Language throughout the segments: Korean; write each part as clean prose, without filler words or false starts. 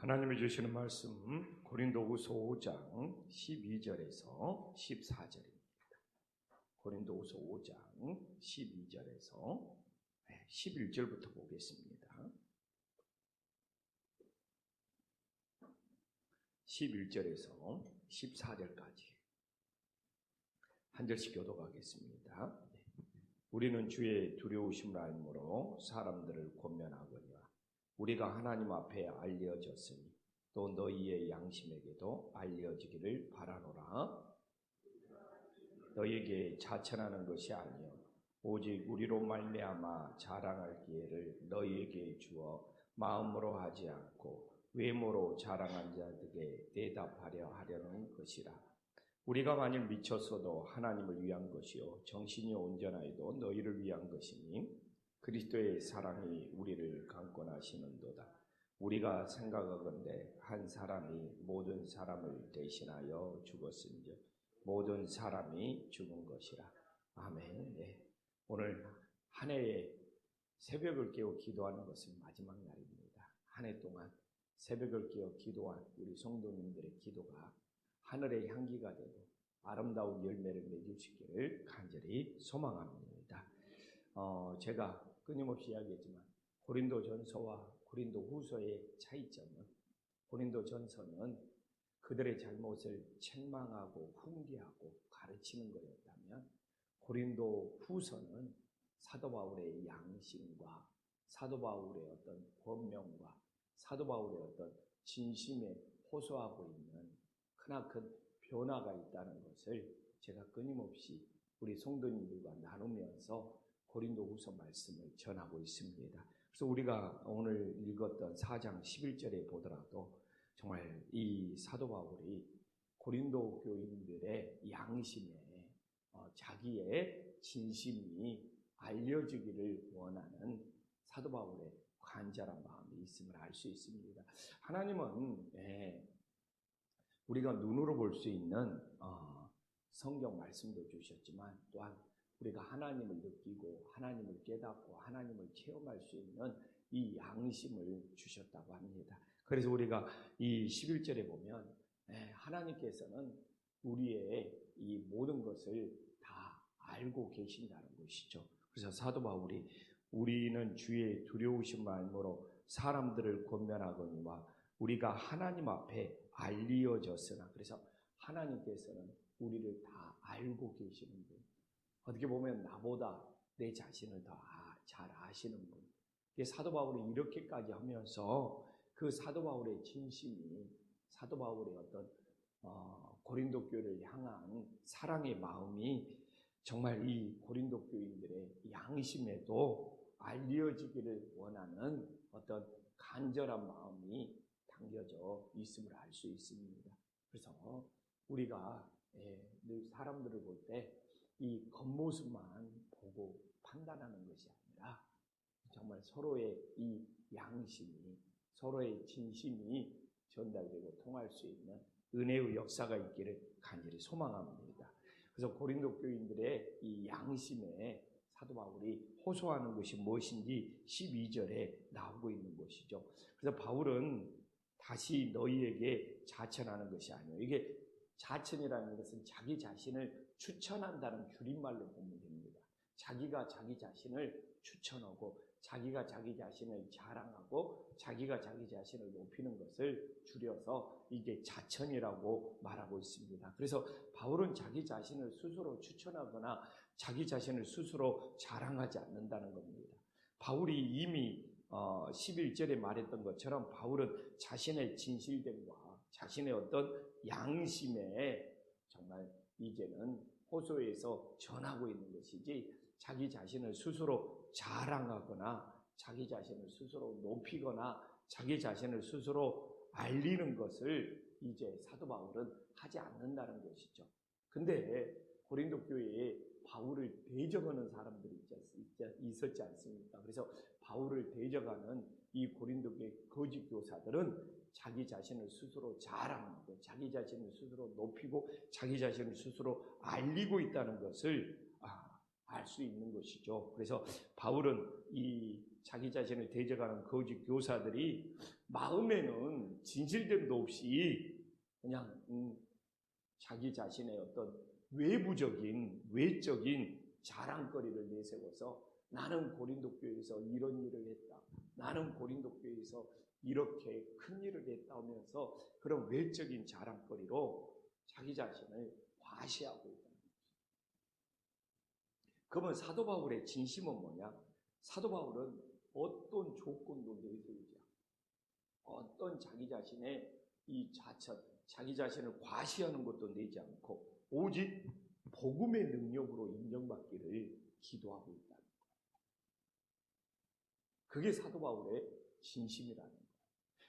하나님이 주시는 말씀 고린도후서 5장 12절에서 14절입니다. 고린도후서 5장 12절에서 11절부터 보겠습니다. 11절에서 14절까지 한 절씩 교독하겠습니다. 우리는 주의 두려우심을 알므로 사람들을 권면하거니와 우리가 하나님 앞에 알려졌으니 또 너희의 양심에게도 알려지기를 바라노라. 너희에게 자천하는 것이 아니요 오직 우리로 말미암아 자랑할 기회를 너희에게 주어 마음으로 하지 않고 외모로 자랑한 자들에게 대답하려 하려는 것이라. 우리가 만일 미쳤어도 하나님을 위한 것이요 정신이 온전하여도 너희를 위한 것이니 그리스도의 사랑이 우리를 강권하시는도다. 우리가 생각하건대 한 사람이 모든 사람을 대신하여 죽었은즉 모든 사람이 죽은 것이라. 아멘. 네. 오늘 한 해에 새벽을 깨어 기도하는 것은 마지막 날입니다. 한 해 동안 새벽을 깨어 기도한 우리 성도님들의 기도가 하늘의 향기가 되고 아름다운 열매를 맺을 수 있기를 간절히 소망합니다. 제가 끊임없이 이야기했지만 고린도전서와 고린도후서의 차이점은 고린도전서는 그들의 잘못을 책망하고 훈계하고 가르치는 거였다면 고린도후서는 사도 바울의 양심과 사도 바울의 어떤 권명과 사도 바울의 어떤 진심에 호소하고 있는 크나큰 변화가 있다는 것을 제가 끊임없이 우리 성도님들과 나누면서 고린도후서 말씀을 전하고 있습니다. 그래서 우리가 오늘 읽었던 4장 11절에 보더라도 정말 이 사도 바울이 고린도 교인들의 양심에 자기의 진심이 알려지기를 원하는 사도 바울의 간절한 마음이 있음을 알 수 있습니다. 하나님은 우리가 눈으로 볼 수 있는 성경 말씀도 주셨지만 또한 우리가 하나님을 느끼고 하나님을 깨닫고 하나님을 체험할 수 있는 이 양심을 주셨다고 합니다. 그래서 우리가 이 11절에 보면 하나님께서는 우리의 이 모든 것을 다 알고 계신다는 것이죠. 그래서 사도 바울이 우리는 주의 두려우심을 알므로 사람들을 권면하거니와 우리가 하나님 앞에 알려졌으나, 그래서 하나님께서는 우리를 다 알고 계시는 분, 어떻게 보면 나보다 내 자신을 더 잘 아시는 분. 사도 바울이 이렇게까지 하면서 그 사도 바울의 진심이, 사도 바울의 어떤 고린도 교회를 향한 사랑의 마음이 정말 이 고린도 교인들의 양심에도 알려지기를 원하는 어떤 간절한 마음이 담겨져 있음을 알 수 있습니다. 그래서 우리가 늘 사람들을 볼 때 이 겉모습만 보고 판단하는 것이 아니라 정말 서로의 이 양심이, 서로의 진심이 전달되고 통할 수 있는 은혜의 역사가 있기를 간절히 소망합니다. 그래서 고린도 교인들의 이 양심에 사도 바울이 호소하는 것이 무엇인지 12절에 나오고 있는 것이죠. 그래서 바울은 다시 너희에게 자천하는 것이 아니에요. 이게 자천이라는 것은 자기 자신을 추천한다는 줄임말로 보면 됩니다. 자기가 자기 자신을 추천하고 자기가 자기 자신을 자랑하고 자기가 자기 자신을 높이는 것을 줄여서 이게 자천이라고 말하고 있습니다. 그래서 바울은 자기 자신을 스스로 추천하거나 자기 자신을 스스로 자랑하지 않는다는 겁니다. 바울이 이미 11절에 말했던 것처럼 바울은 자신의 진실됨과 자신의 어떤 양심에 정말 이제는 호소해서 전하고 있는 것이지 자기 자신을 스스로 자랑하거나 자기 자신을 스스로 높이거나 자기 자신을 스스로 알리는 것을 이제 사도 바울은 하지 않는다는 것이죠. 근데 고린도 교회에 바울을 대적하는 사람들이 있었지 않습니까? 그래서 바울을 대적하는 이 고린도 교회 거짓 교사들은 자기 자신을 스스로 자랑하고 자기 자신을 스스로 높이고 자기 자신을 스스로 알리고 있다는 것을 알 수 있는 것이죠. 그래서 바울은 이 자기 자신을 대적하는 거짓 교사들이 마음에는 진실됨도 없이 그냥 자기 자신의 어떤 외적인 자랑거리를 내세워서 나는 고린도 교회에서 이런 일을 했다. 나는 고린도 교회에서 이렇게 큰 일을 했다 하면서 그런 외적인 자랑거리로 자기 자신을 과시하고 있다는 거죠. 그러면 사도 바울의 진심은 뭐냐? 사도 바울은 어떤 조건도 내세우지 않고 어떤 자기 자신의 이 자처, 자기 자신을 과시하는 것도 내지 않고 오직 복음의 능력으로 인정받기를 기도하고 있다는 거예요. 그게 사도 바울의 진심이라는 거예요.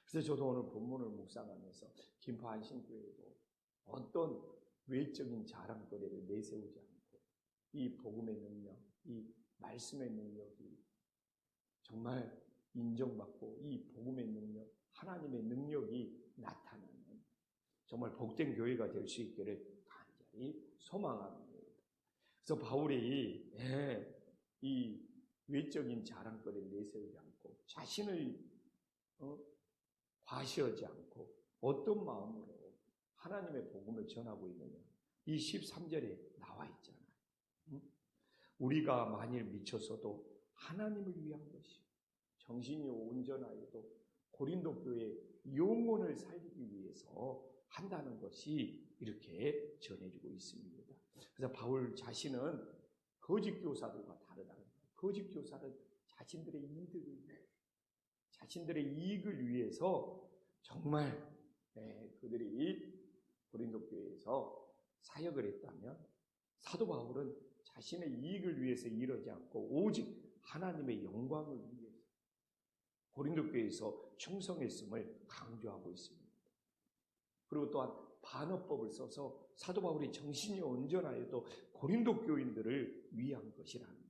그래서 저도 오늘 본문을 묵상하면서 김포 안심교회도 어떤 외적인 자랑거리를 내세우지 않고 이 복음의 능력, 이 말씀의 능력이 정말 인정받고 이 복음의 능력, 하나님의 능력이 나타나는 정말 복된 교회가 될 수 있기를 간절히 소망합니다. 그래서 바울이 이 외적인 자랑거리를 내세우지 않고 자신을 과시하지 않고 어떤 마음으로 하나님의 복음을 전하고 있느냐. 이 13절에 나와 있잖아요. 우리가 만일 미쳤어도 하나님을 위한 것이 정신이 온전하여도 고린도 교회의 영혼을 살리기 위해서 한다는 것이 이렇게 전해지고 있습니다. 그래서 바울 자신은 거짓 교사들과 다르다는 거예요. 거짓 교사는 자신들의 이익을 위해서 정말 그들이 고린도 교회에서 사역을 했다면 사도 바울은 자신의 이익을 위해서 이러지 않고 오직 하나님의 영광을 위해서 고린도 교회에서 충성했음을 강조하고 있습니다. 그리고 또한 반어법을 써서 사도 바울이 정신이 온전하여도 고린도 교인들을 위한 것이라는 거예요.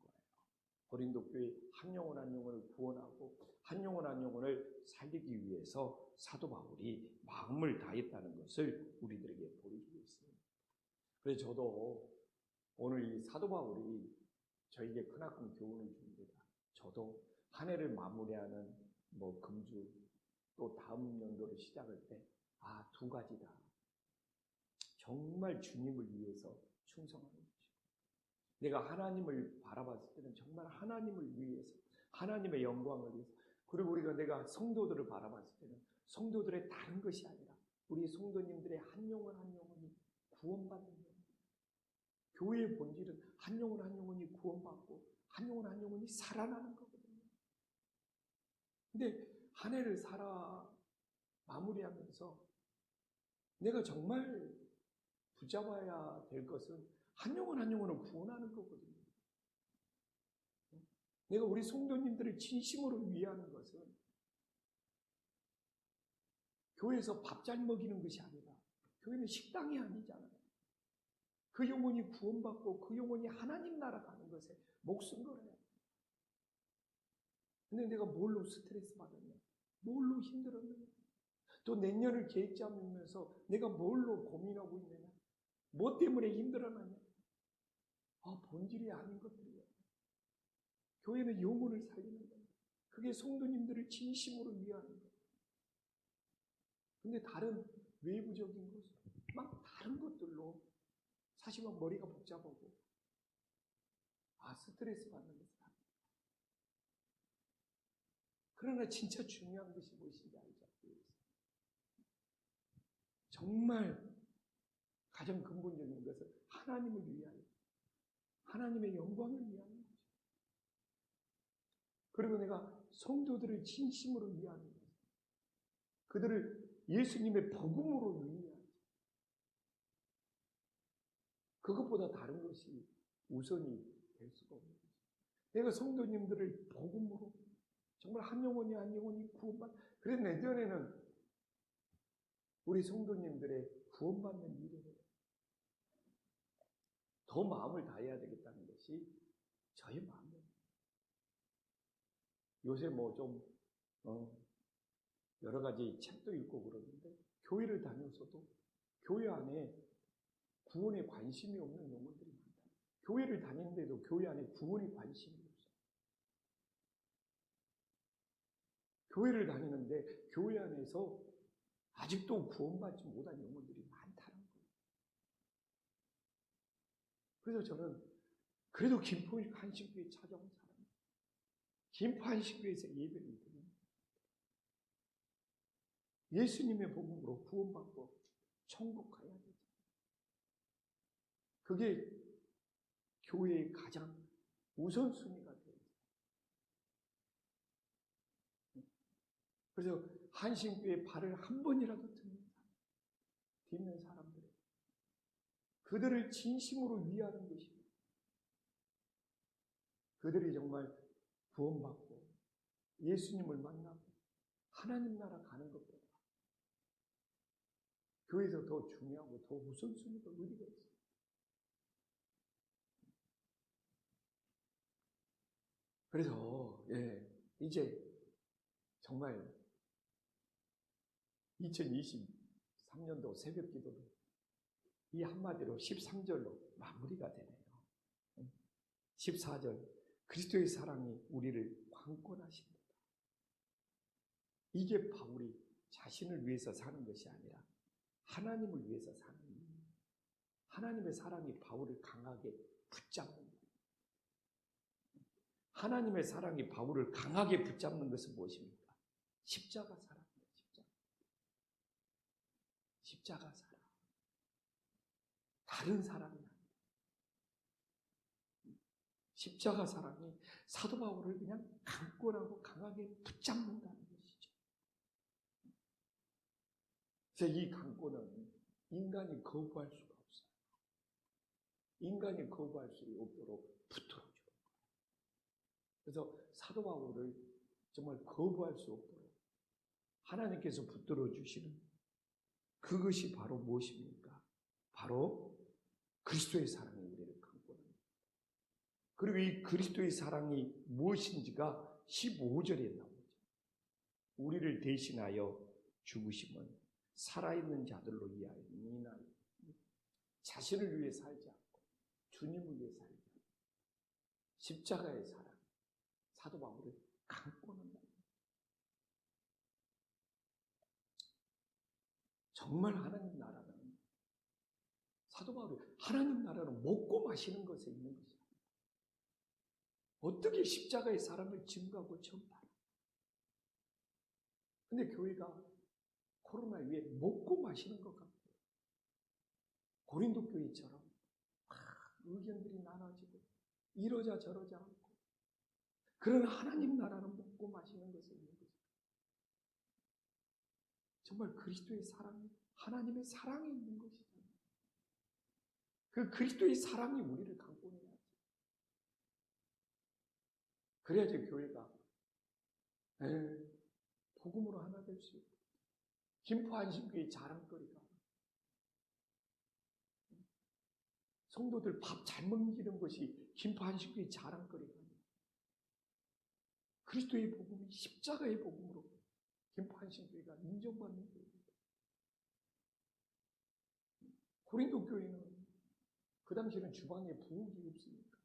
고린도 교회 한 영혼 한 영혼을 구원하고 한 영혼 한 영혼을 살리기 위해서 사도 바울이 마음을 다했다는 것을 우리들에게 보여주고 있습니다. 그래서 저도 오늘 이 사도 바울이 저에게 크나큰 교훈을 줍니다. 저도 한 해를 마무리하는 금주 또 다음 연도를 시작할 때 두 가지다. 정말 주님을 위해서 충성하는 것이고 내가 하나님을 바라봤을 때는 정말 하나님을 위해서 하나님의 영광을 위해서 그리고 내가 성도들을 바라봤을 때는 성도들의 다른 것이 아니라 우리 성도님들의 한 영혼 한 영혼이 구원받는 것. 교회의 본질은 한 영혼 한 영혼이 구원받고 한 영혼 한 영혼이 살아나는 거거든요. 근데 한 해를 마무리하면서 내가 정말 붙잡아야 될 것은 한 영혼 한 영혼을 구원하는 거거든요. 내가 우리 성도님들을 진심으로 위하는 것은 교회에서 밥 잘 먹이는 것이 아니라 교회는 식당이 아니잖아요. 그 영혼이 구원받고 그 영혼이 하나님 나라 가는 것에 목숨 걸어야 돼. 근데 내가 뭘로 스트레스 받았냐? 뭘로 힘들었느냐? 또 내년을 계획 잡으면서 내가 뭘로 고민하고 있느냐? 뭐 때문에 힘들어하느냐? 본질이 아닌 것들이에요. 교회는 영혼을 살리는 거예요. 그게 성도님들을 진심으로 위하는 거예요. 근데 다른 외부적인 것, 다른 것들로 사실 머리가 복잡하고 스트레스 받는 것이 아니에요. 그러나 진짜 중요한 것이 무엇인지 알죠? 정말 가장 근본적인 것은 하나님을 위하여 하나님의 영광을 위하는 거죠. 그리고 내가 성도들을 진심으로 위하는 거죠. 그들을 예수님의 복음으로 위하는 거죠. 그것보다 다른 것이 우선이 될 수가 없는 거죠. 내가 성도님들을 복음으로 정말 한 영혼이 한 영혼이 그래서 내년에는 우리 성도님들의 구원받는 일에 더 마음을 다해야 되겠다는 것이 저의 마음입니다. 요새 여러 가지 책도 읽고 그러는데 교회를 다녀서도 교회 안에 구원에 관심이 없는 영혼들이 많다. 교회를 다니는데도 교회 안에 구원에 관심이 없어요. 교회를 다니는데 교회 안에서 아직도 구원받지 못한 영혼들이 많다는 거예요. 그래서 저는 그래도 김포 한식교회 찾아온 사람, 김포 한식교회에서 예배를 드립니다. 예수님의 복음으로 구원받고 천국 가야 되죠. 그게 교회의 가장 우선순위가 돼요. 그래서 한신교회 발을 한 번이라도 딛는 사람들, 그들을 진심으로 위하는 것입니다. 그들이 정말 구원받고 예수님을 만나고 하나님 나라 가는 것보다 교회에서 더 중요하고 더 우선순위가 어디가 있어요? 그래서 이제 정말 2023년도 새벽 기도도 이 한마디로 13절로 마무리가 되네요. 14절, 그리스도의 사랑이 우리를 강권하십니다. 이게 바울이 자신을 위해서 사는 것이 아니라 하나님을 위해서 사는 거예요. 하나님의 사랑이 바울을 강하게 붙잡는 거예요. 하나님의 사랑이 바울을 강하게 붙잡는 것은 무엇입니까? 십자가 사랑입니다. 십자가 사랑. 다른 사랑이 아닙니다. 십자가 사랑이 사도 바울을 그냥 강권하고 강하게 붙잡는다는 것이죠. 그래서 이 강권은 인간이 거부할 수가 없어요. 인간이 거부할 수 없도록 붙들어줘요. 그래서 사도 바울을 정말 거부할 수 없도록 하나님께서 붙들어 주시는 그것이 바로 무엇입니까? 바로 그리스도의 사랑이 우리를 강권합니다. 그리고 이 그리스도의 사랑이 무엇인지가 15절에 나오죠. 우리를 대신하여 죽으심은 살아있는 자들로 위하여 자신을 위해 살지 않고 주님을 위해 살지 않고 십자가의 사랑, 사도 바울을 강권한다. 정말 하나님 나라는 사도 바울이 하나님 나라는 먹고 마시는 것에 있는 것이 아니다. 어떻게 십자가의 사랑을 증거하고 전파하나? 근데 교회가 코로나 위에 먹고 마시는 것 같고 고린도 교회처럼 막 의견들이 나눠지고 이러자 저러자 않고 그런 하나님 나라는 먹고 마시는 것에 있는 것입니다. 정말 그리스도의 사랑이 하나님의 사랑이 있는 것이잖아요. 그 그리스도의 사랑이 우리를 강권해야지. 그래야지 교회가 복음으로 하나 될 수 있고 김포 한신교회의 자랑거리가 성도들 밥 잘 먹이는 것이 김포 한신교회의 자랑거리가 아니에요. 그리스도의 복음이 십자가의 복음으로 김포 한신교회가 인정받는 교회입니다. 고린도 교회는 그 당시에는 주방에 부엌이 없으니까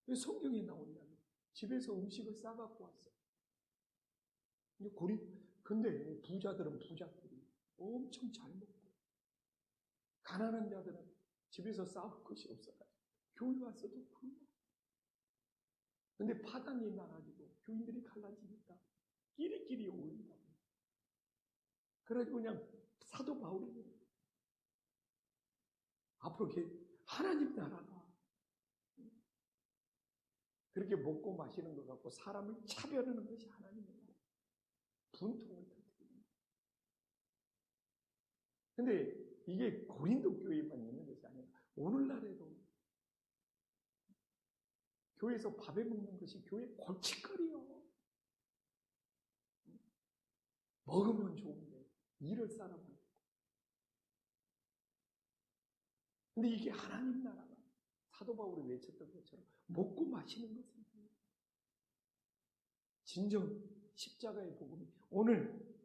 왜 성경에 나오냐면 집에서 음식을 싸갖고 왔어요. 근데 부자들은 부자들이 엄청 잘 먹고 가난한 자들은 집에서 싸울 것이 없어가지고 교회 와서도 굶어. 근데 파당이 나가지고 교인들이 갈라지니까 끼리끼리 오인다고. 그래가지고 그냥 사도 바울이 앞으로 하나님 나라가 그렇게 먹고 마시는 것 같고 사람을 차별하는 것이 하나님의 나라. 분통을 터뜨립니다. 근데 이게 고린도 교회만 있는 것이 아니라 오늘날에도 교회에서 밥에 먹는 것이 교회 골칫거리요. 먹으면 좋은데 이럴 사람은 없고. 근데 이게 하나님 나라가 사도 바울이 외쳤던 것처럼 먹고 마시는 것은 진정 십자가의 복음이 오늘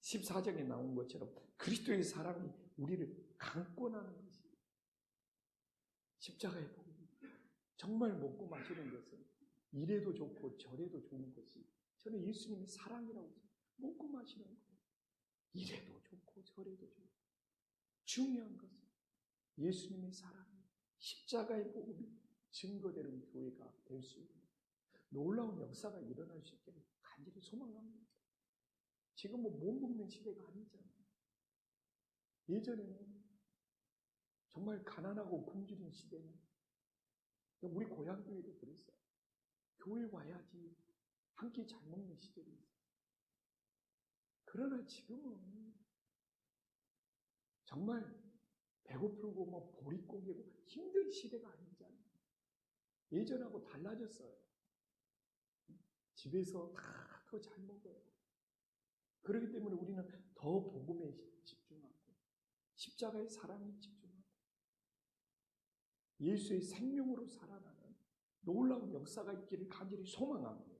14장에 나온 것처럼 그리스도의 사랑이 우리를 강권하는 것이 십자가의 복음입니다. 정말 먹고 마시는 것은 이래도 좋고 저래도 좋은 것이 저는 예수님이 사랑이라고 생각해요. 먹고 마시는 거예요. 이래도 좋고 저래도 좋고. 중요한 것은 예수님의 사랑이 십자가의 복음이 증거되는 교회가 될 수 있는 놀라운 역사가 일어날 수 있기를 간절히 소망합니다. 지금 못 먹는 시대가 아니잖아요. 예전에는 정말 가난하고 굶주린 시대는 우리 고향교회도 그랬어요. 교회 와야지 한 끼 잘 먹는 시절이 있어요. 그러나 지금은 정말 배고프고 뭐 보릿고개고 힘든 시대가 아니잖아요. 예전하고 달라졌어요. 집에서 다 더 잘 먹어요. 그렇기 때문에 우리는 더 복음에 집중하고 십자가의 사랑에 집중하고 예수의 생명으로 살아나는 놀라운 역사가 있기를 간절히 소망합니다.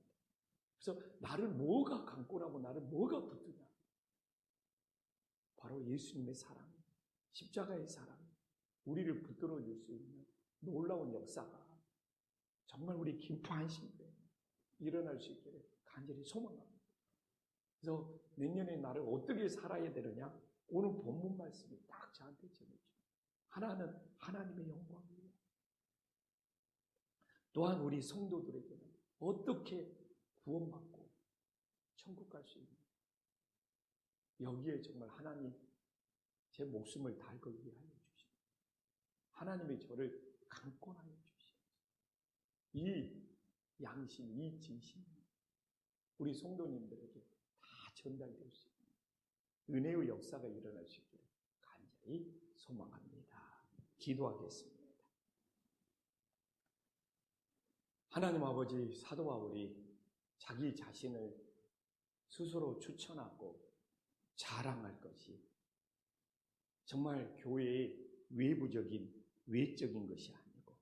그래서 나를 뭐가 강권하고 나를 뭐가 붙드냐? 바로 예수님의 사랑, 십자가의 사랑, 우리를 붙들어 줄 수 있는 놀라운 역사가 정말 우리 김포한신교회에 일어날 수 있기를 간절히 소망합니다. 그래서 내년에 나를 어떻게 살아야 되느냐? 오늘 본문 말씀이 딱 저한테 전해주죠. 하나는 하나님의 영광을 위해, 또한 우리 성도들에게는 어떻게 구원받고 천국 갈 수 있는, 여기에 정말 하나님 제 목숨을 다할 걸 위하여 주시고 하나님의 저를 강권하여 주시옵소서. 이 양심, 이 진심 우리 성도님들에게 다 전달될 수 있는 은혜의 역사가 일어날 수 있기를 간절히 소망합니다. 기도하겠습니다. 하나님 아버지, 사도 바울이 자기 자신을 스스로 추천하고 자랑할 것이 정말 교회의 외부적인 외적인 것이 아니고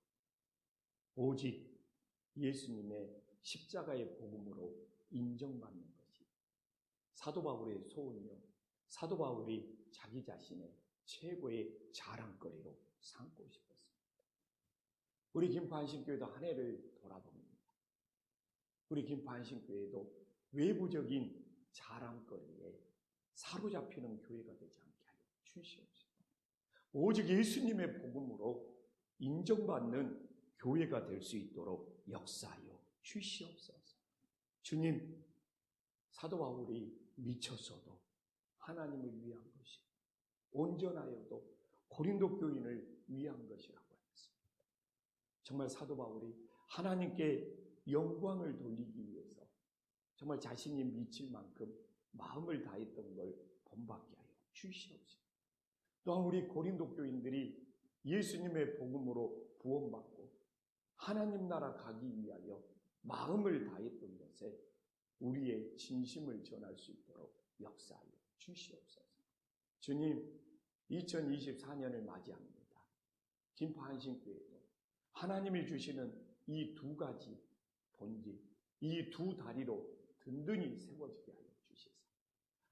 오직 예수님의 십자가의 복음으로 인정받는 것이 사도 바울의 소원이요, 사도 바울이 자기 자신의 최고의 자랑거리로 삼고 싶었습니다. 우리 김포한신교회도 한 해를 돌아봅니다. 우리 김포한신교회도 외부적인 자랑거리에 사로잡히는 교회가 되지 않게 하여 주시옵소서. 오직 예수님의 복음으로 인정받는 교회가 될 수 있도록 역사하여 주시옵소서. 주님, 사도 바울이 미쳤어도 하나님을 위한 것이, 온전하여도 고린도 교인을 위한 것이라고 했습니다. 정말 사도 바울이 하나님께 영광을 돌리기 위해서 정말 자신이 미칠 만큼 마음을 다했던 걸 본받게 하여 주시옵소서. 또한 우리 고린도 교인들이 예수님의 복음으로 구원받고 하나님 나라 가기 위하여 마음을 다했던 것에 우리의 진심을 전할 수 있도록 역사하여 주시옵소서. 주님, 2024년을 맞이합니다. 김포한신교회도 하나님이 주시는 이 두 가지 본질, 이 두 다리로 든든히 세워지게 하여 주시옵소서.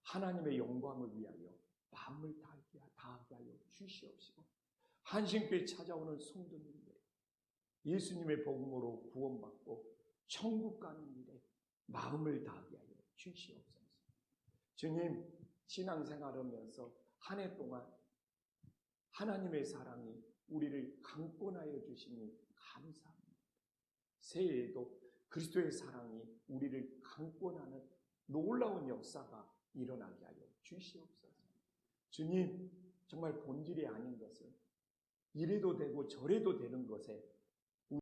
하나님의 영광을 위하여 마음을 다하게 하여 주시옵시고, 한신교회 찾아오는 성도님들이 예수님의 복음으로 구원받고 천국 가는 일에 마음을 다하게 하여 주시옵소서. 주님, 신앙생활하면서 한 해 동안 하나님의 사랑이 우리를 강권하여 주시니 감사합니다. 새해에도 그리스도의 사랑이 우리를 강권하는 놀라운 역사가 일어나게 하여 주시옵소서. 주님, 정말 본질이 아닌 것을 이래도 되고 저래도 되는 것에